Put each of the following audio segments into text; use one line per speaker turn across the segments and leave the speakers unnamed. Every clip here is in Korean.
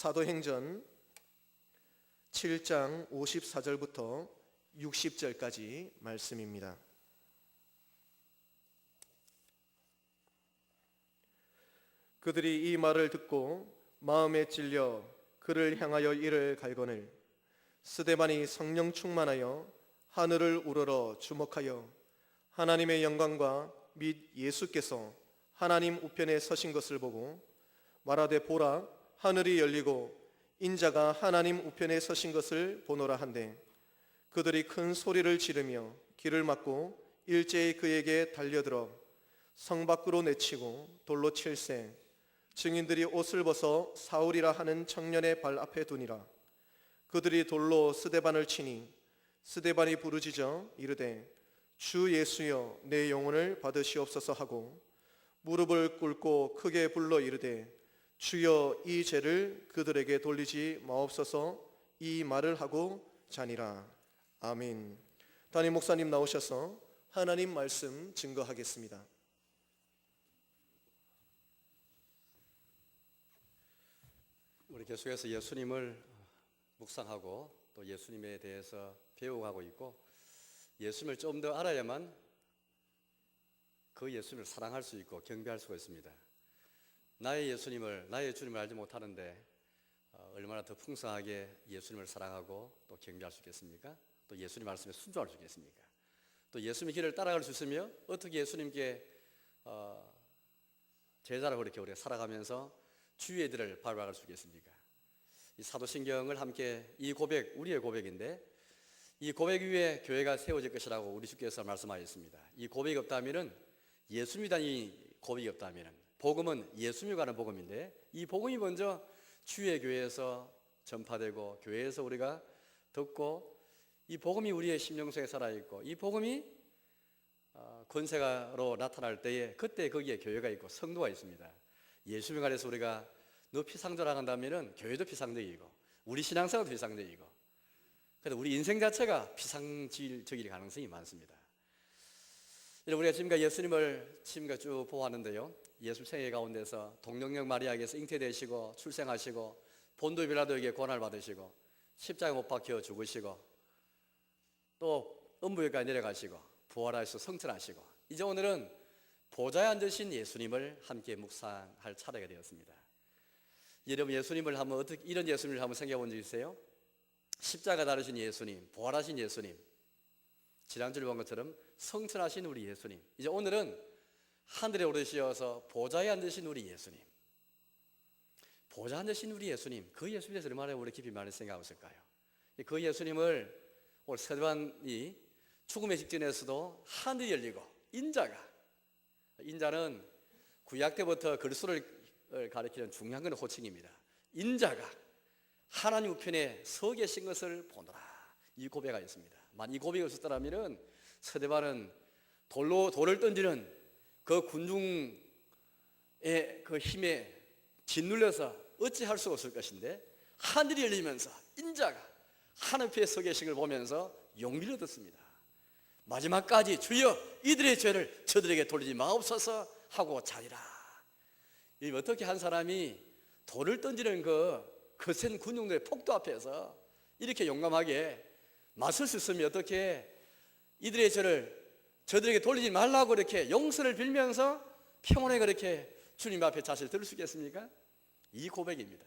사도행전 7장 54절부터 60절까지 말씀입니다. 그들이 이 말을 듣고 마음에 찔려 그를 향하여 이를 갈거늘 스데반이 성령 충만하여 하늘을 우러러 주목하여 하나님의 영광과 및 예수께서 하나님 우편에 서신 것을 보고 말하되 보라 하늘이 열리고 인자가 하나님 우편에 서신 것을 보노라 한데 그들이 큰 소리를 지르며 길을 막고 일제히 그에게 달려들어 성 밖으로 내치고 돌로 칠세 증인들이 옷을 벗어 사울이라 하는 청년의 발 앞에 두니라. 그들이 돌로 스데반을 치니 스데반이 부르짖어 이르되 주 예수여 내 영혼을 받으시옵소서 하고 무릎을 꿇고 크게 불러 이르되 주여 이 죄를 그들에게 돌리지 마옵소서 이 말을 하고 자니라. 아멘. 담임 목사님 나오셔서 하나님 말씀 증거하겠습니다.
우리 계속해서 예수님을 묵상하고 또 예수님에 대해서 배워가고 있고 예수님을 좀 더 알아야만 그 예수님을 사랑할 수 있고 경배할 수가 있습니다. 나의 예수님을, 나의 주님을 알지 못하는데 얼마나 더 풍성하게 예수님을 사랑하고 또 경배할 수 있겠습니까? 또 예수님 말씀에 순종할 수 있겠습니까? 또 예수님의 길을 따라갈 수 있으며 어떻게 예수님께 제자로 그렇게 우리가 살아가면서 주의 길을 밟아갈 수 있겠습니까? 이 사도신경을 함께 이 고백, 우리의 고백인데 이 고백 위에 교회가 세워질 것이라고 우리 주께서 말씀하셨습니다. 이 고백이 없다면 예수님이라는 고백이 없다면 복음은 예수님이 가는 복음인데 이 복음이 먼저 주의 교회에서 전파되고 교회에서 우리가 듣고 이 복음이 우리의 심령 속에 살아있고 이 복음이 권세가로 나타날 때에 그때 거기에 교회가 있고 성도가 있습니다. 예수님 안에서 우리가 높이 상존한다면 교회도 피상적이고 우리 신앙생활도 피상적이고 그래서 우리 인생 자체가 피상적일 가능성이 많습니다. 우리가 지금까지 예수님을 쭉 보았는데요. 예수 생애 가운데서 동정녀 마리아에게서 잉태되시고 출생하시고 본도 빌라도에게 고난을 받으시고 십자가에 못 박혀 죽으시고 또 음부에까지 내려가시고 부활하셔서 성천하시고 이제 오늘은 보좌에 앉으신 예수님을 함께 묵상할 차례가 되었습니다. 여러분 예수님을 한번 어떻게 이런 예수님을 한번 생각해 본 적 있어요? 십자가 다루신 예수님, 부활하신 예수님, 지난주에 본 것처럼 성천하신 우리 예수님, 이제 오늘은 하늘에 오르시어서 보좌에 앉으신 우리 예수님, 보좌에 앉으신 우리 예수님, 그 예수님에 대해서 얼마나 우리 깊이 많이 생각하고 있을까요? 그 예수님을 오늘 스데반이 죽음의 직전에서도 하늘이 열리고 인자는 구약 때부터 글수를 가리키는 중요한 건 호칭입니다. 인자가 하나님 우편에 서 계신 것을 보노라. 이 고백하였습니다. 만약 이 고백이 없었더라면 스데반은 돌을 던지는 그 군중의 그 힘에 짓눌려서 어찌할 수가 없을 것인데 하늘이 열리면서 인자가 하늘 앞에 서 계신 걸 보면서 용기를 얻었습니다. 마지막까지 주여 이들의 죄를 저들에게 돌리지 마옵소서 하고 자리라. 어떻게 한 사람이 돌을 던지는 그 거센 군중들의 폭도 앞에서 이렇게 용감하게 맞설 수 있으면 어떻게 이들의 죄를 저들에게 돌리지 말라고 이렇게 용서를 빌면서 평온하게 그렇게 주님 앞에 자신을 들을 수 있겠습니까? 이 고백입니다.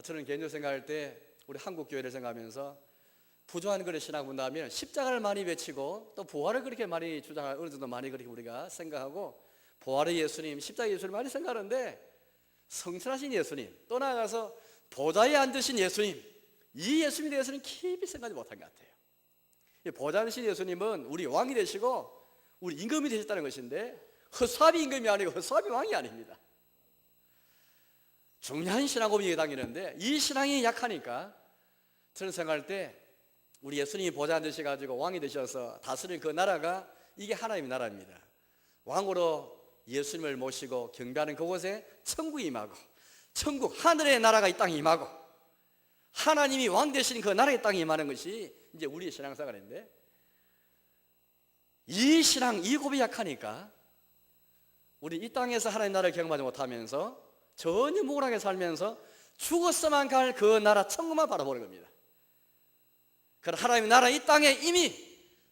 저는 개인적으로 생각할 때 우리 한국 교회를 생각하면서 부조한 그런 신앙 본다면 십자가를 많이 외치고 또 부활을 그렇게 많이 주장할 어느 정도 많이 그렇게 우리가 생각하고 부활의 예수님, 십자가 예수님 많이 생각하는데 성천하신 예수님, 또 나아가서 보좌에 앉으신 예수님, 이 예수님에 대해서는 깊이 생각하지 못한 것 같아요. 보좌에 앉으신 예수님은 우리 왕이 되시고 우리 임금이 되셨다는 것인데 허수아비 임금이 아니고 허수아비 왕이 아닙니다. 중요한 신앙 고백이 당기는데 이 신앙이 약하니까 저는 생각할 때 우리 예수님이 보좌에 앉으셔가지고 왕이 되셔서 다스리는 그 나라가 이게 하나님의 나라입니다. 왕으로 예수님을 모시고 경배하는 그곳에 천국이 임하고 천국 하늘의 나라가 이 땅에 임하고 하나님이 왕 되신 그 나라의 땅에 임하는 것이 이제 우리의 신앙생활인데 이 신앙, 이 고백이 약하니까 우리 이 땅에서 하나님 나라를 경험하지 못하면서 전혀 무관하게 살면서 죽어서만 갈 그 나라 천국만 바라보는 겁니다. 그러나 하나님의 나라 이 땅에 이미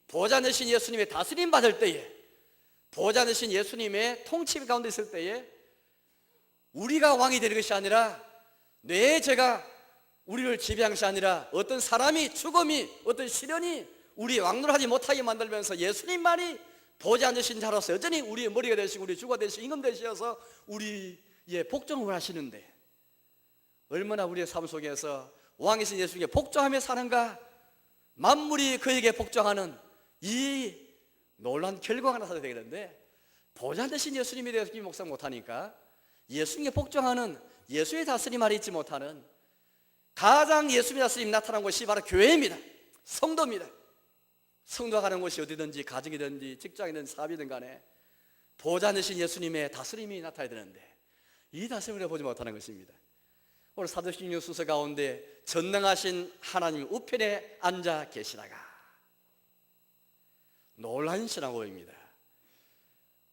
보좌 되신 예수님의 다스림 받을 때에, 보좌 되신 예수님의 통치 가운데 있을 때에 우리가 왕이 되는 것이 아니라, 내 죄가 우리를 지배한 것이 아니라 어떤 사람이, 죽음이, 어떤 시련이 우리 왕노릇하지 못하게 만들면서 예수님만이 보좌 앉으신 자로서 여전히 우리의 머리가 되시고 우리 주가 되시고 임금 되셔서 우리의 복종을 하시는데, 얼마나 우리의 삶 속에서 왕이신 예수님께 복종하며 사는가, 만물이 그에게 복종하는 이 놀라운 결과가 나타나야 되는데, 보좌 되신 예수님에 대해서 묵상 못하니까 예수님께 복종하는, 예수의 다스림 아래 있지 못하는, 가장 예수님의 다스림이 나타난 곳이 바로 교회입니다. 성도입니다. 성도가 가는 곳이 어디든지, 가정이든지 직장이든 사업이든 간에 보좌 되신 예수님의 다스림이 나타나야 되는데, 이 다스림을 보지 못하는 것입니다. 오늘 사도행전 순서 가운데 전능하신 하나님 우편에 앉아 계시다가, 놀라운 신앙고백입니다.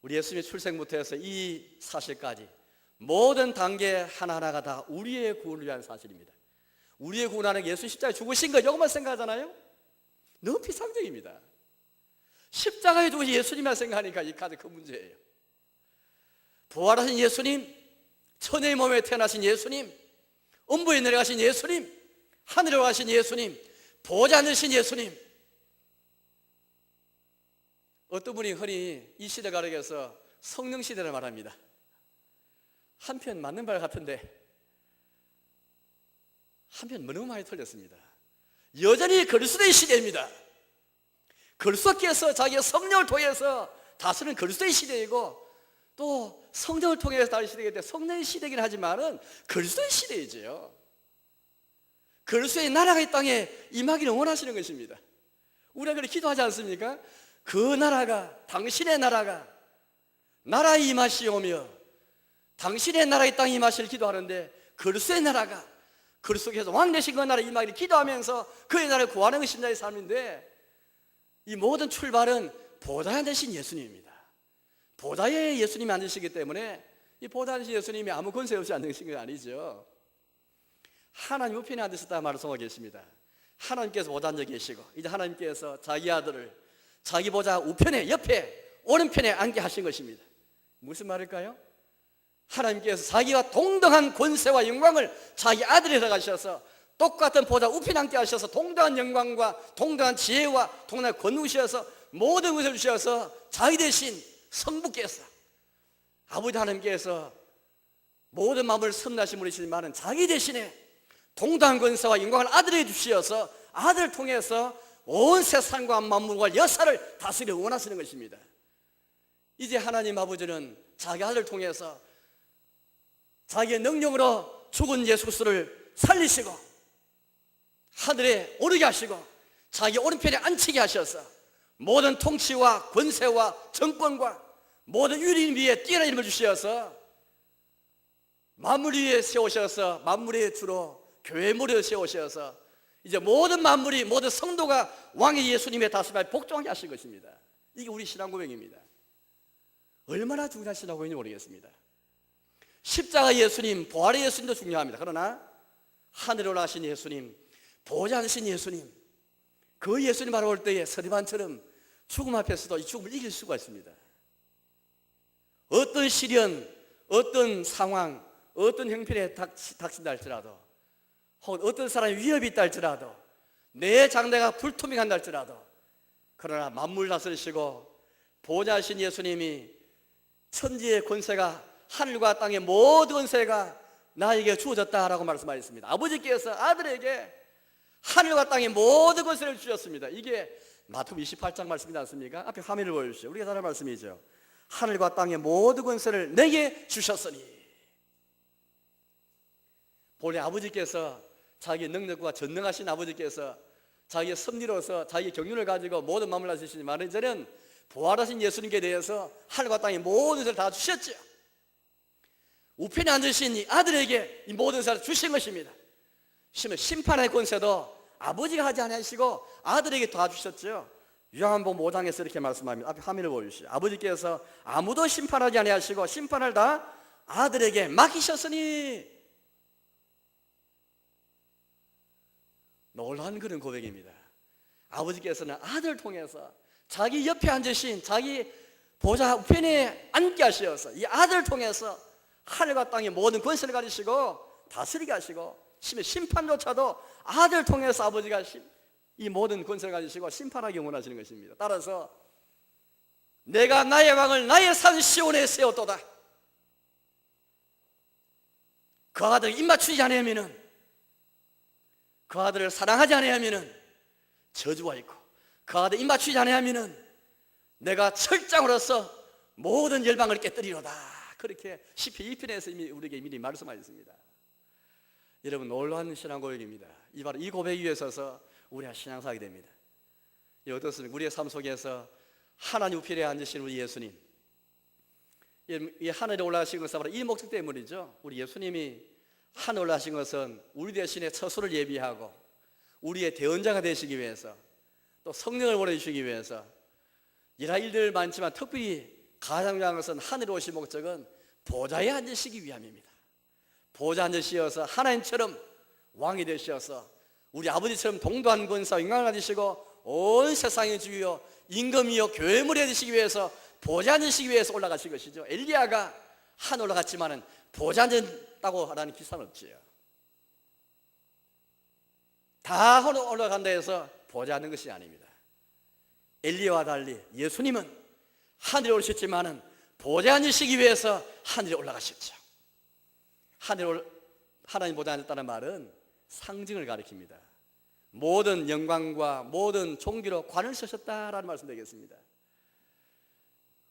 우리 예수님의 출생부터 해서 이 사실까지 모든 단계 하나하나가 다 우리의 구원을 위한 사실입니다. 우리의 구원하는 예수 십자가에 죽으신 거, 이것만 생각하잖아요. 너무 비상적입니다. 십자가에 죽으신 예수님만 생각하니까 이 가장 큰 문제예요. 부활하신 예수님, 천의 몸에 태어나신 예수님, 음부에 내려가신 예수님, 하늘에 가신 예수님, 보좌 앉으신 예수님. 어떤 분이 흔히 이 시대 가르쳐서 성령 시대를 말합니다. 한편 맞는 말 같은데 한편 너무 많이 틀렸습니다. 여전히 그리스도의 시대입니다. 그리스도께서 자기의 성령을 통해서 다스리는 그리스도의 시대이고, 또 성령을 통해서 다른 시대이기 때문에 성령의 시대이긴 하지만은 그리스도의 시대이죠. 그리스도의 나라가 이 땅에 임하기를 원하시는 것입니다. 우리가 그렇게 기도하지 않습니까? 그 나라가, 당신의 나라가 나라에 임하시오며 당신의 나라 이 땅에 임하시를 기도하는데, 그리스도의 나라가, 그리스도께서 왕 되신 그 나라에 임하기를 기도하면서 그의 나라를 구하는 것이 신자의 삶인데, 이 모든 출발은 보좌 되신 예수님입니다. 보좌에 예수님이 앉으시기 때문에, 이 보좌 되신 예수님이 아무 권세 없이 앉으신 게 아니죠. 하나님 우편에 앉으셨다는 말을 성하고 계십니다. 하나님께서 보좌 앉아 계시고, 이제 하나님께서 자기 아들을 자기 보좌 우편에, 옆에, 오른편에 앉게 하신 것입니다. 무슨 말일까요? 하나님께서 자기와 동등한 권세와 영광을 자기 아들에게 가셔서 똑같은 보좌 우편에 앉게 하셔서 동등한 영광과 동등한 지혜와 동등한 권능을 주셔서 모든 것을 주셔서 자기 대신 성부께서, 아버지 하나님께서 모든 마음을 선하신 분이시지만 자기 대신에 동등한 권세와 영광을 아들에게 주시어서 아들을 통해서 온 세상과 만물과 역사를 다스리려 원하시는 것입니다. 이제 하나님 아버지는 자기 아들을 통해서 자기의 능력으로 죽은 예수 그리스도를 살리시고 하늘에 오르게 하시고 자기 오른편에 앉히게 하셔서 모든 통치와 권세와 정권과 모든 유린 위에 뛰어난 이름을 주셔서 만물 위에 세우셔서 만물의 주로 교회 무리에 세우셔서 이제 모든 만물이, 모든 성도가 왕의 예수님의 다스림에 복종하게 하신 것입니다. 이게 우리 신앙 고백입니다. 얼마나 중요한 신앙 고백인지 모르겠습니다. 십자가 예수님, 부활의 예수님도 중요합니다. 그러나 하늘에 올라가신 예수님, 보좌 앉으신 예수님, 그 예수님 바라볼 때에 서리반처럼 죽음 앞에서도 이 죽음을 이길 수가 있습니다. 어떤 시련, 어떤 상황, 어떤 형편에 닥친다 할지라도, 혹은 어떤 사람의 위협이 있다 할지라도, 내 장래가 불투명한다 할지라도, 그러나 만물 다스리시고 보좌하신 예수님이 천지의 권세가, 하늘과 땅의 모든 권세가 나에게 주어졌다라고 말씀하셨습니다. 아버지께서 아들에게 하늘과 땅의 모든 권세를 주셨습니다. 이게 마태복음 28장 말씀이지 않습니까? 앞에 화면을 보여주시죠. 우리가 잘 아는 말씀이죠. 하늘과 땅의 모든 권세를 내게 주셨으니. 본래 아버지께서 자기 능력과 전능하신 아버지께서 자기의 섭리로서 자기의 경륜을 가지고 모든 마음을 다스리시지만, 이제는 부활하신 예수님께 대해서 하늘과 땅의 모든 것을 다 주셨죠. 우편에 앉으신 이 아들에게 이 모든 것을 주신 것입니다. 심판의 권세도 아버지가 하지 않으시고 아들에게 다 주셨죠. 요한복음 5장에서 이렇게 말씀합니다. 앞에 화면을 보여주시죠. 아버지께서 아무도 심판하지 아니하시고 심판을 다 아들에게 맡기셨으니. 놀라운 그런 고백입니다. 아버지께서는 아들을 통해서 자기 옆에 앉으신 자기 보좌 우편에 앉게 하셔서 이 아들을 통해서 하늘과 땅의 모든 권세를 가지시고 다스리게 하시고 심판조차도 아들을 통해서 아버지가 이 모든 권세를 가지시고 심판하기 원하시는 것입니다. 따라서 내가 나의 왕을 나의 산 시온에 세웠도다. 그 아들을 입맞추지 않으면은, 그 아들을 사랑하지 않으면은 저주가 있고, 그 아들 입맞추지 않으면은 내가 철장으로서 모든 열방을 깨뜨리로다. 그렇게 시편 2편에서 이미 우리에게 미리 말씀하셨습니다. 여러분, 놀라운 신앙 고백입니다. 바로 이 고백 위에 서서 우리가 신앙사하게 됩니다. 어떻습니까? 우리의 삶 속에서 하나님 우편에 앉으신 우리 예수님, 이 하늘에 올라가신 것은 바로 이 목적 때문이죠. 우리 예수님이 하늘 올라가신 것은 우리 대신에 처소를 예비하고 우리의 대언자가 되시기 위해서, 또 성령을 보내주시기 위해서 일할 일들 많지만 특별히 가장 중요한 것은 하늘에 오신 목적은 보좌에 앉으시기 위함입니다. 보좌에 앉으시어서 하나님처럼 왕이 되시어서 우리 아버지처럼 동도한 권세와 영광을 가지시고 온 세상의 주여 임금이여 교회물이 되시기 위해서 보좌에 앉으시기 위해서 올라가신 것이죠. 엘리야가 하늘 올라갔지만은 보좌에 앉았다고 하라는 기사는 없지요. 다 하늘 올라간다 해서 보좌에 앉는 것이 아닙니다. 엘리야와 달리 예수님은 하늘에 오셨지만은 보좌에 앉으시기 위해서 하늘에 올라가셨죠. 하나님 보좌에 앉았다는 말은 상징을 가리킵니다. 모든 영광과 모든 종기로 관을 쓰셨다라는 말씀 되겠습니다.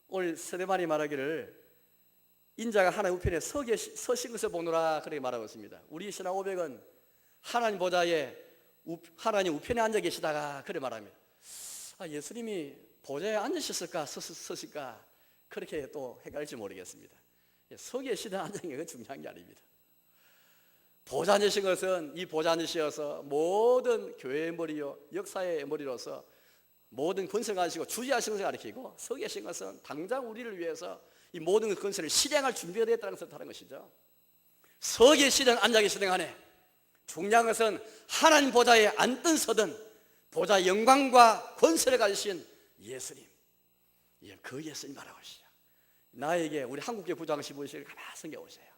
오늘 스데반이 말하기를 인자가 하나님 우편에 서신 것을 보노라 그렇게 말하고 있습니다. 우리 신앙 고백은 하나님 보좌에 하나님 우편에 앉아 계시다가 그렇게 말합니다. 예수님이 보좌에 앉으셨을까 서실까 그렇게 또 헷갈릴지 모르겠습니다. 서 계시든 앉아 있는 건 중요한 게 아닙니다. 보좌 앉으신 것은 이 보좌 앉으셔서 모든 교회의 머리요 역사의 머리로서 모든 권세를 가지시고 주지하신 것을 가리키고, 서 계신 것은 당장 우리를 위해서 이 모든 권세를 실행할 준비가 되었다는 것을 뜻하는 것이죠. 서 계시든 앉아 계시든 간에 중요한 것은 하나님 보좌에 앉든 서든 보좌 영광과 권세를 가지신 예수님, 그 예수님 바라보시죠. 나에게 우리 한국계 부장시 보시길 가만히 섬겨보세요.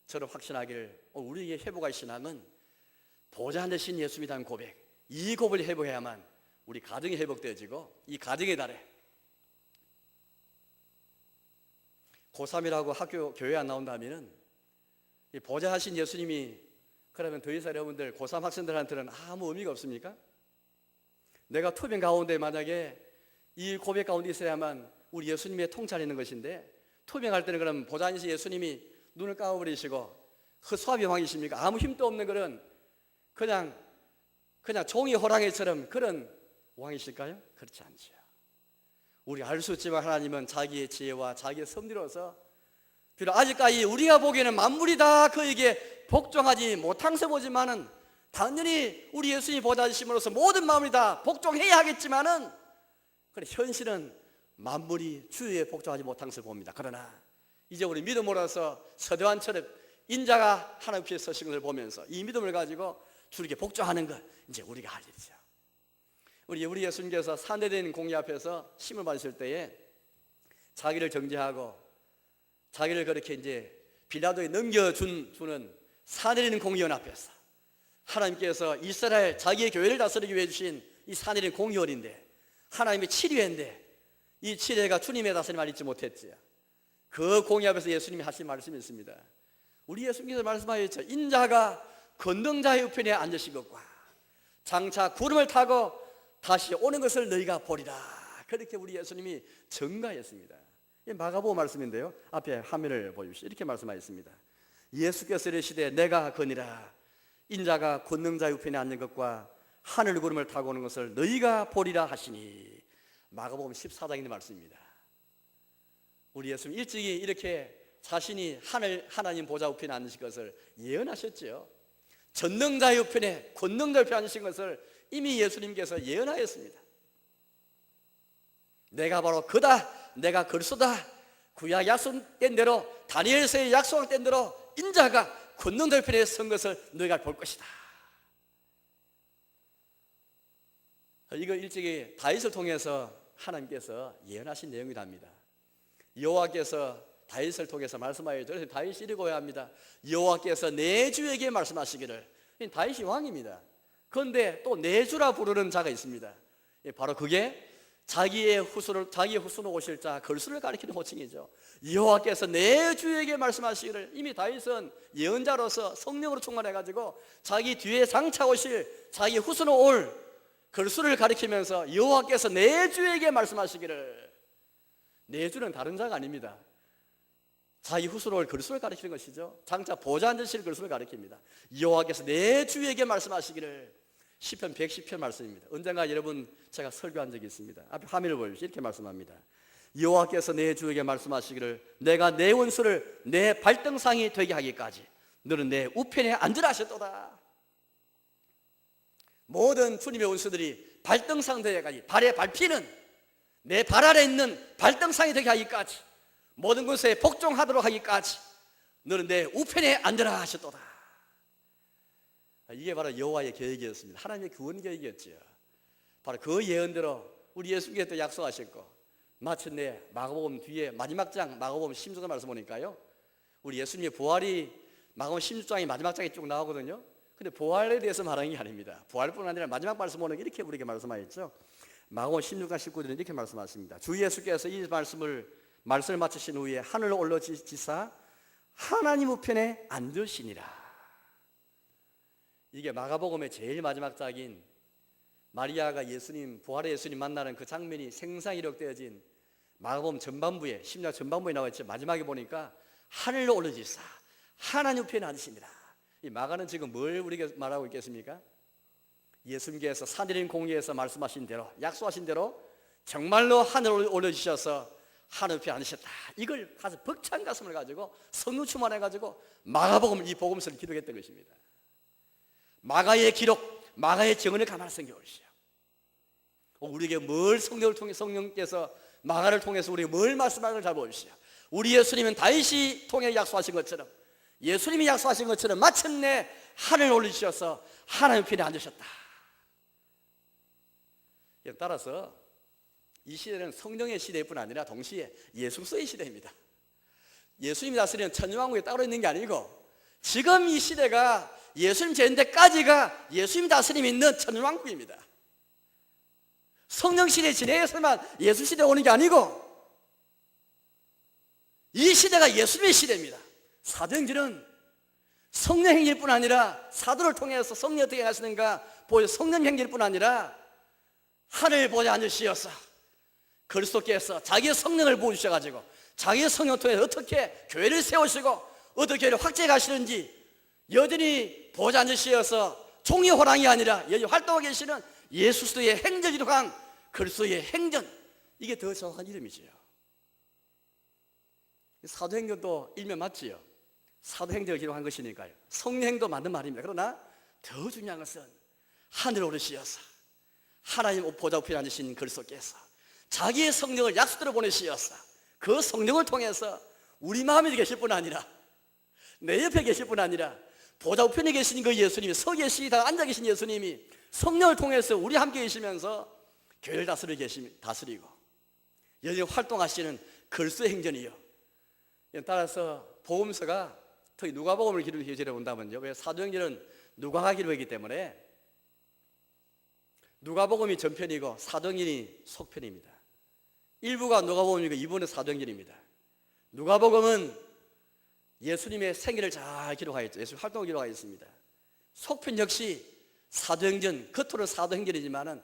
저는 확신하기를 우리에게 회복할 신앙은 보좌 앉으신 예수님이라는 고백, 이 고백을 회복해야만 우리 가정이 회복되어지고, 이 가정의 달에 고3이라고 학교 교회 안 나온다면은 이 보좌 하신 예수님이, 그러면 더 이상 여러분들 고3 학생들한테는 아무 의미가 없습니까? 내가 투병 가운데 만약에 이 고백 가운데 있어야만 우리 예수님의 통찰이 있는 것인데, 투병할 때는 그럼 보좌 앉으신 예수님이 눈을 감아버리시고 허수아비 왕이십니까? 아무 힘도 없는 그런 그냥 종이 호랑이처럼 그런 왕이실까요? 그렇지 않죠. 우리 알 수 있지만 하나님은 자기의 지혜와 자기의 섭리로서 비록 아직까지 우리가 보기에는 만물이 다 그에게 복종하지 못한서 보지만은 당연히 우리 예수님이 보좌하심으로써 모든 마음이 다 복종해야 하겠지만은 그래 현실은 만물이 주에 복종하지 못한서 봅니다. 그러나 이제 우리 믿음으로서 서대환처럼 인자가 하나님 앞에 서신 것을 보면서 이 믿음을 가지고 주님께 복종하는 것, 이제 우리가 할 일이죠. 우리 예수님께서 산대된 공의 앞에서 심을 받으실 때에 자기를 정죄하고 자기를 그렇게 이제 빌라도에 넘겨주는 산대된 공의원 앞에서 하나님께서 이스라엘 자기의 교회를 다스리기 위해 주신 이 산대된 공의원인데, 하나님의 치료인데 이 치료가 주님의 다스림을 잊지 못했지요. 그 공의 앞에서 예수님이 하신 말씀이 있습니다. 우리 예수님께서 말씀하셨죠. 인자가 권능자의 우편에 앉으신 것과 장차 구름을 타고 다시 오는 것을 너희가 보리라. 그렇게 우리 예수님이 증가했습니다. 마가복음 말씀인데요, 앞에 화면을 보십시오. 이렇게 말씀하셨습니다. 예수께서 이르시되 내가 거니라. 인자가 권능자의 우편에 앉는 것과 하늘 구름을 타고 오는 것을 너희가 보리라 하시니. 마가복음 14장의 말씀입니다. 우리 예수님 일찍이 이렇게 자신이 하나님 보좌 우편에 앉으신 것을 예언하셨죠. 전능자의 우편에 권능자의 우편에 앉으신 것을 이미 예수님께서 예언하였습니다. 내가 바로 그다, 내가 그리스도다. 구약 약속된 대로, 다니엘서의 약속된 대로 인자가 권능자의 우편에 선 것을 너희가 볼 것이다. 이거 일찍이 다윗을 통해서 하나님께서 예언하신 내용이랍니다. 여호와께서 다윗을 통해서 말씀하여 그래서 다윗이 이르고야 합니다. 여호와께서 내 주에게 말씀하시기를. 다윗이 왕입니다. 그런데 또 내 주라 부르는 자가 있습니다. 바로 그게 자기의 후손으로 오실 자 걸수를 가리키는 호칭이죠. 여호와께서 내 주에게 말씀하시기를. 이미 다윗은 예언자로서 성령으로 충만해가지고 자기 뒤에 장차 오실 자기 후손으로 올 걸수를 가리키면서 여호와께서 내 주에게 말씀하시기를. 내 주는 다른 자가 아닙니다. 자기 후손으로 올 걸수를 가리키는 것이죠. 장차 보좌 앉으실 걸수를 가리킵니다. 여호와께서 내 주에게 말씀하시기를. 시편 110편 말씀입니다. 언젠가 여러분 제가 설교한 적이 있습니다. 앞에 화면을 보십시오. 이렇게 말씀합니다. 여호와께서 내 주에게 말씀하시기를 내가 내 원수를 내 발등상이 되게 하기까지 너는 내 우편에 앉으라 하셨도다. 모든 주님의 원수들이 발등상 되게까지 발에 밟히는 내 발 아래 있는 발등상이 되게 하기까지 모든 것에 복종하도록 하기까지 너는 내 우편에 앉으라 하셨도다. 이게 바로 여호와의 계획이었습니다. 하나님의 구원 계획이었죠. 바로 그 예언대로 우리 예수님께서 또 약속하셨고 마침내 마가복음 뒤에 마지막 장 마가복음 16장 말씀 보니까요, 우리 예수님의 부활이 마가복음 16장이 마지막 장에 쭉 나오거든요. 근데 부활에 대해서 말하는 게 아닙니다. 부활뿐 아니라 마지막 말씀 보는 게 이렇게 우리에게 말씀하셨죠. 마가복음 16장 19절에 이렇게 말씀하십니다. 주 예수께서 이 말씀을 마치신 후에 하늘로 올라지사 하나님 우편에 앉으시니라. 이게 마가복음의 제일 마지막 장인 마리아가 예수님, 부활의 예수님 만나는 그 장면이 생생히 기록되어진 마가복음 전반부에 10장 전반부에 나와 있죠. 마지막에 보니까 하늘로 올라지사 하나님 우편에 앉으십니다. 이 마가는 지금 뭘 우리에게 말하고 있겠습니까? 예수님께서 산이린 공의에서 말씀하신 대로, 약속하신 대로 정말로 하늘로 올려주셔서 하늘 우편에 앉으셨다. 이걸 가서 벅찬 가슴을 가지고 성령 충만해가지고 마가복음 이 복음서를 기록했던 것입니다. 마가의 기록, 마가의 증언을 가만히 생겨보시죠. 우리에게 뭘 성령께서 마가를 통해서 우리에게 뭘 말씀하는지 잘 보십시오. 우리 예수님은 다윗이 통해 약속하신 것처럼, 예수님이 약속하신 것처럼 마침내 하늘 올리셔서 하나님 편에 앉으셨다. 따라서 이 시대는 성령의 시대뿐 아니라 동시에 예수의 시대입니다. 예수님이 다스리는 천주왕국이 따로 있는 게 아니고 지금 이 시대가 예수님 제인데까지가 예수님 다스림이 있는 천주왕국입니다. 성령 시대 지내서만 예수 시대 오는 게 아니고 이 시대가 예수님의 시대입니다. 사도행전은 성령 행일 뿐 아니라 사도를 통해서 성령 어떻게 하시는가 보여 성령 행일 뿐 아니라 하늘 보좌 앉으시어서 그리스도께서 자기의 성령을 부어주셔가지고 자기의 성령을 통해서 어떻게 교회를 세우시고 어떻게 교회를 확장해 가시는지 여전히 보좌 앉으시어서 종이 호랑이 아니라 여전히 활동하고 계시는 예수 그리스도의 행전 기록한 그리스도의 행전, 이게 더 정확한 이름이지요. 사도행전도 일면 맞지요. 사도행전을 기록한 것이니까요. 성령도 맞는 말입니다. 그러나 더 중요한 것은 하늘 오르시어서 하나님 보좌 우편에 앉으신 그리스도께서 자기의 성령을 약속대로 보내시어서 그 성령을 통해서 우리 마음에 계실 뿐 아니라 내 옆에 계실 뿐 아니라 보좌 우편에 계신 그 예수님이 서 계시다 앉아 계신 예수님이 성령을 통해서 우리 함께 계시면서 교회를 다스리고 여전히 활동하시는 그리스도의 행전이요. 따라서 복음서가 특히 누가복음을 기록해 본다면요. 왜 사도행전은 누가가 기록했기 때문에 누가복음이 전편이고 사도행전이 속편입니다. 일부가 누가복음이고 2부는 사도행전입니다. 누가복음은 예수님의 생애를 잘 기록하였죠. 예수님 활동을 기록하였습니다. 속편 역시 사도행전, 겉으로는 사도행전이지만은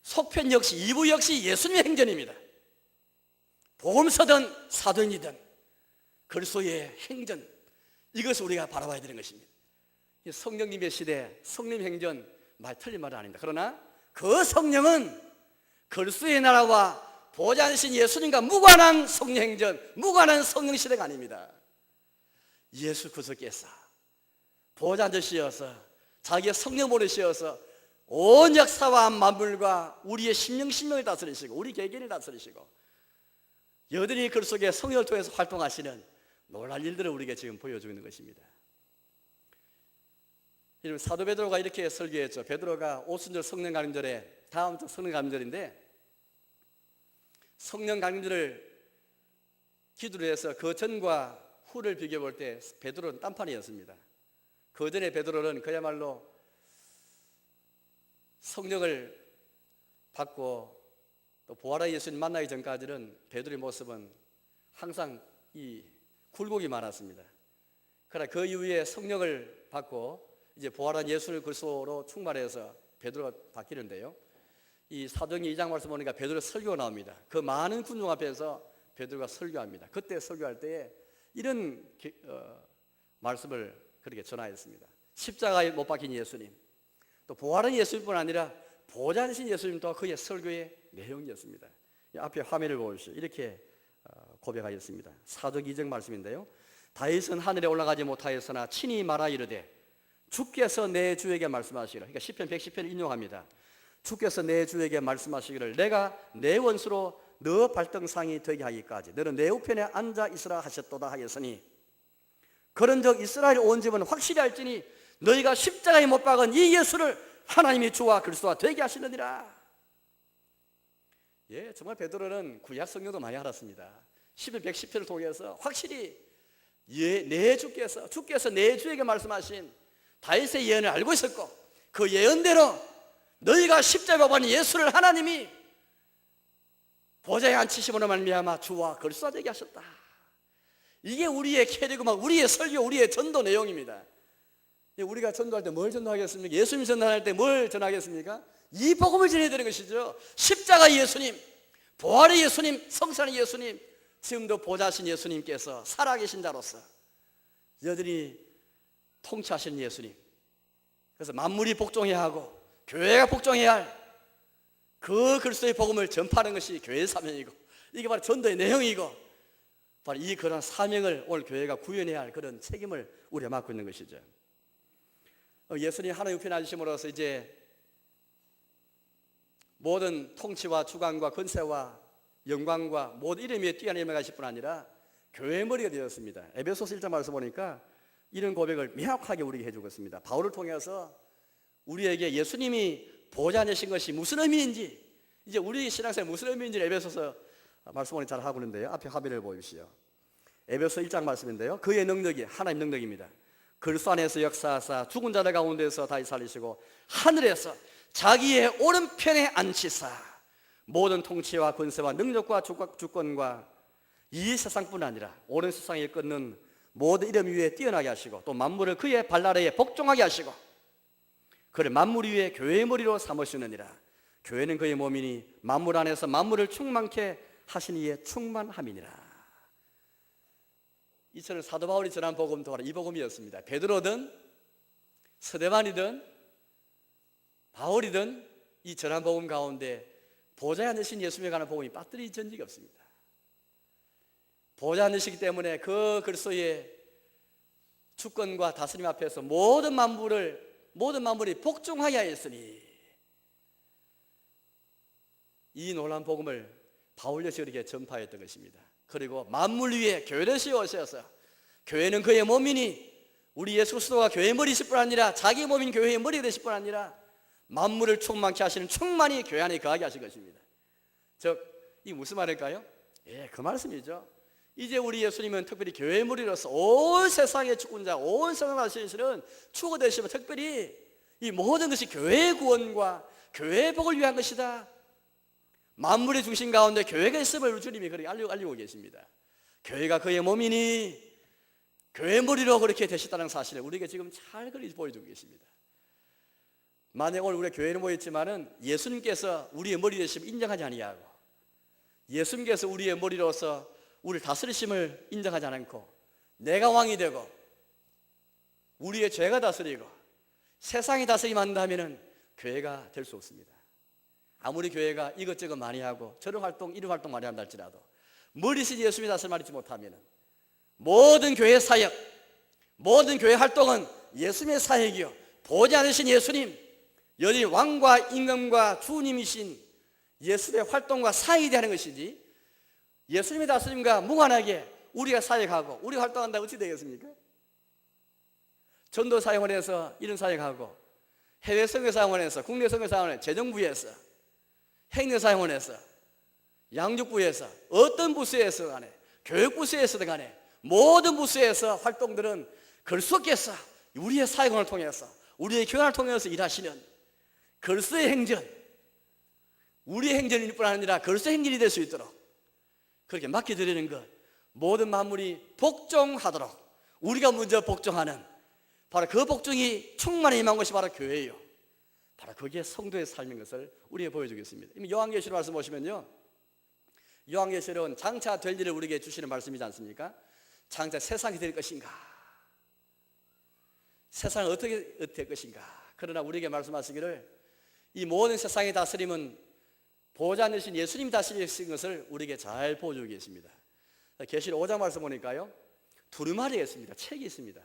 속편 역시 2부 역시 예수님의 행전입니다. 복음서든 사도행전이든 그리스도의 행전, 이것을 우리가 바라봐야 되는 것입니다. 성령님의 시대, 성령 행전 말 틀린 말은 아닙니다. 그러나 그 성령은 그리스도의 나라와 보좌 앉으신 예수님과 무관한 성령 행전, 무관한 성령 시대가 아닙니다. 예수 그리스도께서 보좌 앉으시어서 자기의 성령 보내시어서 온 역사와 만물과 우리의 심령을 다스리시고 우리 개개인을 다스리시고 여전히 그 속에 성령을 통해서 활동하시는 놀랄 일들을 우리에게 지금 보여주고 있는 것입니다. 사도 베드로가 이렇게 설교했죠. 베드로가 오순절 성령 강림절에 다음 주 성령 강림절인데 성령 강림절을 기도로 해서 그 전과 후를 비교해 볼 때 베드로는 딴판이었습니다. 그 전에 베드로는 그야말로 성령을 받고 또 부활의 예수님 만나기 전까지는 베드로의 모습은 항상 이 굴곡이 많았습니다. 그러나 그 이후에 성령을 받고 이제 부활한 예수 그리스도로 충만해서 베드로가 바뀌는데요. 이 사도행전 2장 말씀 보니까 베드로 설교가 나옵니다. 그 많은 군중 앞에서 베드로가 설교합니다. 그때 설교할 때에 이런 말씀을 그렇게 전하였습니다. 십자가에 못 박힌 예수님, 또 부활한 예수님뿐 아니라 보좌 되신 예수님도 그의 설교의 내용이었습니다. 앞에 화면을 보십시오. 이렇게 고백하였습니다. 사도행 2장 말씀인데요. 다윗은 하늘에 올라가지 못하였으나 친히 말하 이르되 주께서 내 주에게 말씀하시기를, 그러니까 시편 110편을 인용합니다. 주께서 내 주에게 말씀하시기를 내가 내 원수로 너 발등상이 되게 하기까지 너는 내 우편에 앉아 있으라 하셨도다 하였으니 그런즉 이스라엘 온 집은 확실히 알지니 너희가 십자가에 못 박은 이 예수를 하나님이 주와 그리스도와 되게 하시느니라. 예, 정말 베드로는 구약 성경도 많이 알았습니다. 시편 110편을 통해서 확실히 주께서 내 주에게 말씀하신 다윗의 예언을 알고 있었고 그 예언대로 너희가 십자가에 못 박은 예수를 하나님이 보좌에 앉히심으로 말미암아 주와 그리스도와 되게 하셨다. 이게 우리의 캐리그마, 우리의 설교, 우리의 전도 내용입니다. 우리가 전도할 때 뭘 전도하겠습니까? 예수님 전도할 때 뭘 전하겠습니까? 이 복음을 전해야 되는 것이죠. 십자가 예수님, 부활의 예수님, 성산의 예수님, 지금도 보좌하신 예수님께서 살아계신 자로서 여전히 통치하시는 예수님, 그래서 만물이 복종해야 하고 교회가 복종해야 할 그 그리스도의 복음을 전파하는 것이 교회의 사명이고 이게 바로 전도의 내용이고 바로 이 그런 사명을 오늘 교회가 구현해야 할 그런 책임을 우리가 맡고 있는 것이죠. 예수님 하나님 우편에 앉으심으로써 이제 모든 통치와 주관과 권세와 영광과 모든 이름 위에 뛰어내려가실 뿐 아니라 교회의 머리가 되었습니다. 에베소서 1장 말씀 보니까 이런 고백을 명확하게 우리에게 해주고 있습니다. 바울을 통해서 우리에게 예수님이 보좌 되신 것이 무슨 의미인지, 이제 우리 신앙생활 무슨 의미인지 에베소서 말씀 잘 하고 있는데요. 앞에 화면을 보십시오. 에베소 1장 말씀인데요. 그의 능력이 하나님 능력입니다. 그리스도 안에서 역사하사 죽은 자들 가운데서 다시 살리시고 하늘에서 자기의 오른편에 앉히사 모든 통치와 권세와 능력과 주권과 이 세상뿐 아니라 오른 세상에 일컫는 모든 이름 위에 뛰어나게 하시고 또 만물을 그의 발 아래에 복종하게 하시고 그를 만물 위에 교회의 머리로 삼으시느니라. 교회는 그의 몸이니 만물 안에서 만물을 충만케 하신 이의 충만함이니라. 이처럼 사도 바울이 전한 복음도 바로 이 복음이었습니다. 베드로든 스데반이든 바울이든 이 전한 복음 가운데 보좌에 앉으신 예수님에 관한 복음이 빠뜨려진 적이 없습니다. 보좌에 앉으시기 때문에 그 그리스도의 주권과 다스림 앞에서 모든 만물이 복종하게 하였으니 이 놀라운 복음을 바울 역시 이렇게 전파했던 것입니다. 그리고 만물 위에 교회를 세우셔서 교회는 그의 몸이니 우리 예수 그리스도가 교회의 머리실 뿐 아니라 자기 몸인 교회의 머리가 되실 뿐 아니라 만물을 충만케 하시는 충만히 교회 안에 거하게 하실 것입니다. 즉, 이 무슨 말일까요? 예, 그 말씀이죠. 이제 우리 예수님은 특별히 교회의 머리로서 온 세상의 주권자, 온 세상을 다스리시는 주가 되시면 특별히 이 모든 것이 교회의 구원과 교회의 복을 위한 것이다. 만물의 중심 가운데 교회가 있음을 주님이 그렇게 알리고 계십니다. 교회가 그의 몸이니 교회의 머리로 그렇게 되셨다는 사실을 우리에게 지금 잘 그렇게 보여주고 계십니다. 만약 오늘 우리가 교회에 모였지만은 예수님께서 우리의 머리 되심을 인정하지 아니하고 예수님께서 우리의 머리로서 우리를 다스리심을 인정하지 않고 내가 왕이 되고 우리의 죄가 다스리고 세상이 다스리면 한다면 교회가 될 수 없습니다. 아무리 교회가 이것저것 많이 하고 저런 활동 이런 활동 많이 한다 할지라도 머리신 예수님이 다스리지 못하면 모든 교회 사역, 모든 교회 활동은 예수님의 사역이요 보지 않으신 예수님, 여전히 왕과 임금과 주님이신 예수의 활동과 사역이 되는 것이지 예수님의 다스림과 무관하게 우리가 사역하고 우리가 활동한다고 어찌 되겠습니까? 전도 사역을 해서 이런 사역하고 해외 선교 사역을 해서 국내 선교 사역을 해서 재정부에서 행정사용원에서, 양육부에서, 어떤 부서에서 간에, 교육부서에서든 간에 모든 부서에서 활동들은 글쓰께서 우리의 사역을 통해서, 우리의 교환을 통해서 일하시는 글쓰의 행전, 우리의 행전일 뿐 아니라 글쓰의 행전이 될 수 있도록 그렇게 맡겨드리는 것, 모든 만물이 복종하도록 우리가 먼저 복종하는, 바로 그 복종이 충만히 임한 것이 바로 교회예요. 바로 그게 성도의 삶인 것을 우리에게 보여주겠습니다. 요한계시록 말씀 보시면요, 요한계시록은 장차 될 일을 우리에게 주시는 말씀이지 않습니까? 장차 세상이 될 것인가, 세상은 어떻게 될 것인가. 그러나 우리에게 말씀하시기를 이 모든 세상의 다스림은 보좌 앉으신 예수님이 다스리신 것을 우리에게 잘 보여주고 계십니다. 계시록 5장 말씀 보니까요, 두루마리가 있습니다. 책이 있습니다.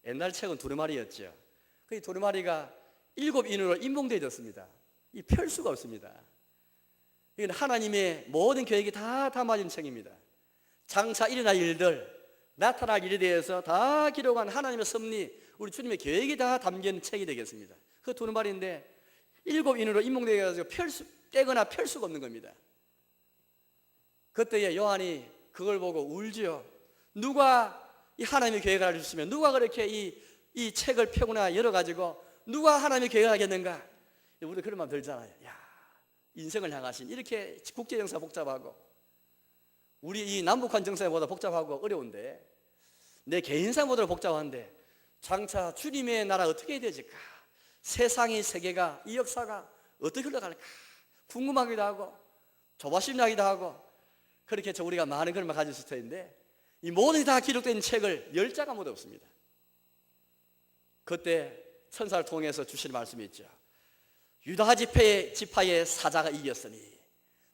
옛날 책은 두루마리였죠. 그 두루마리가 7인으로 인봉되어 있었습니다. 이 펼 수가 없습니다. 이건 하나님의 모든 계획이 다 담아진 책입니다. 장차 일어날 일들, 나타날 일에 대해서 다 기록한 하나님의 섭리, 우리 주님의 계획이 다 담긴 책이 되겠습니다. 그 두루마리인데 7인으로 인봉되어 가지고 떼거나 펼 수가 없는 겁니다. 그때에 요한이 그걸 보고 울지요. 누가 이 하나님의 계획을 알려주시면, 누가 그렇게 이 책을 펴거나 열어가지고 누가 하나님의 계획을 하겠는가. 우리 그런 마음 들잖아요. 야, 인생을 향하신, 이렇게 국제정세가 복잡하고 우리 이 남북한 정세보다 복잡하고 어려운데, 내 개인사보다 복잡한데 장차 주님의 나라 어떻게 되질까, 세상의 세계가, 이 역사가 어떻게 흘러갈까 궁금하기도 하고 조바심 나기도 하고, 그렇게 해서 우리가 많은 그런 걸 가질 수 있는데, 이 모든 다 기록된 책을 열 자가 아무도 없습니다. 그때 천사를 통해서 주시는 말씀이 있죠. 유다 지파의 사자가 이겼으니,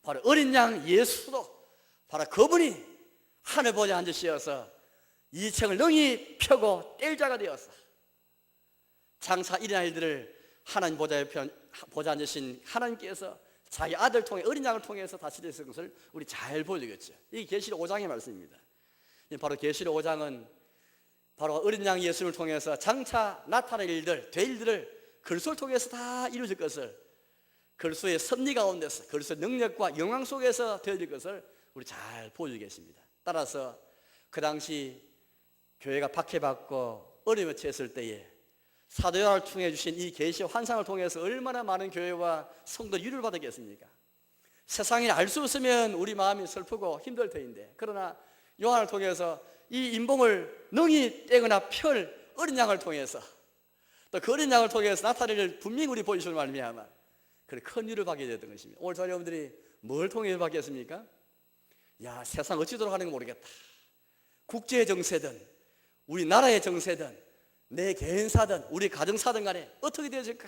바로 어린 양 예수도 바로 그분이 하늘 보좌에 앉으시어서 이 책을 능히 펴고 뗄 자가 되어서 장차 일어날 일들을 하나님 보좌에 앉으신 하나님께서 자기 아들 통해, 어린 양을 통해서 다스리신 것을 우리 잘 보여주겠죠. 이게 계시록 5장의 말씀입니다. 바로 계시록 5장은 바로 어린 양 예수님을 통해서 장차 나타날 일들, 될 일들을 글소를 통해서 다 이루어질 것을, 글소의 섭리 가운데서, 글소의 능력과 영광 속에서 되어질 것을 우리 잘 보여주겠습니다. 따라서 그 당시 교회가 박해받고 어려움에 처했을 때에 사도 요한을 통해 주신 이 계시 환상을 통해서 얼마나 많은 교회와 성도 위로를 받았겠습니까? 세상에 알 수 없으면 우리 마음이 슬프고 힘들 터인데, 그러나 요한을 통해서 이 인봉을 능히 떼거나 펼 어린 양을 통해서, 또 그 어린 양을 통해서 나타낼 일 분명히 우리 보여주시는 말미암아 그래 큰 위로를 받게 되었던 것입니다. 오늘 저희 여러분들이 뭘 통해 받겠습니까? 야, 세상 어찌 돌아가는지 모르겠다. 국제 정세든 우리 나라의 정세든 내 개인사든 우리 가정사든 간에 어떻게 되어질까?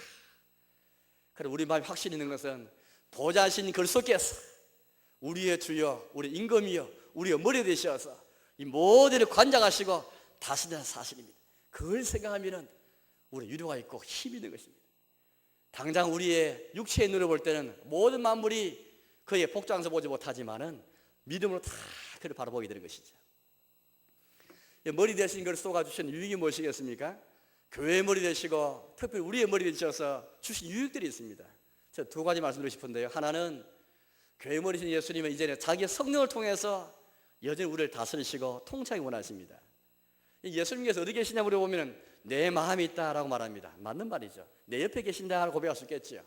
그래 우리 마음이 확신이 있는 것은 보좌하신 그리스도께서 우리의 주여, 우리 임금이여, 우리의 머리 되셔서 이 모두를 관장하시고 다스리는 사실입니다. 그걸 생각하면 우리 위로가 있고 힘이 있는 것입니다. 당장 우리의 육체의 눈으로 볼 때는 모든 만물이 그의 복장에서 보지 못하지만은 믿음으로 다 그를 바라보게 되는 것이죠. 머리 대신 그리스도가 주신 유익이 무엇이겠습니까? 교회의 머리 되시고 특별히 우리의 머리 되셔서 주신 유익들이 있습니다. 제가 두 가지 말씀드리고 싶은데요. 하나는 교회 머리신 예수님은 이제는 자기의 성령을 통해서 여전히 우리를 다스리시고 통치하기 원하십니다. 예수님께서 어디 계시냐 물어보면 내 마음이 있다라고 말합니다. 맞는 말이죠. 내 옆에 계신다고 고백할 수 있겠죠.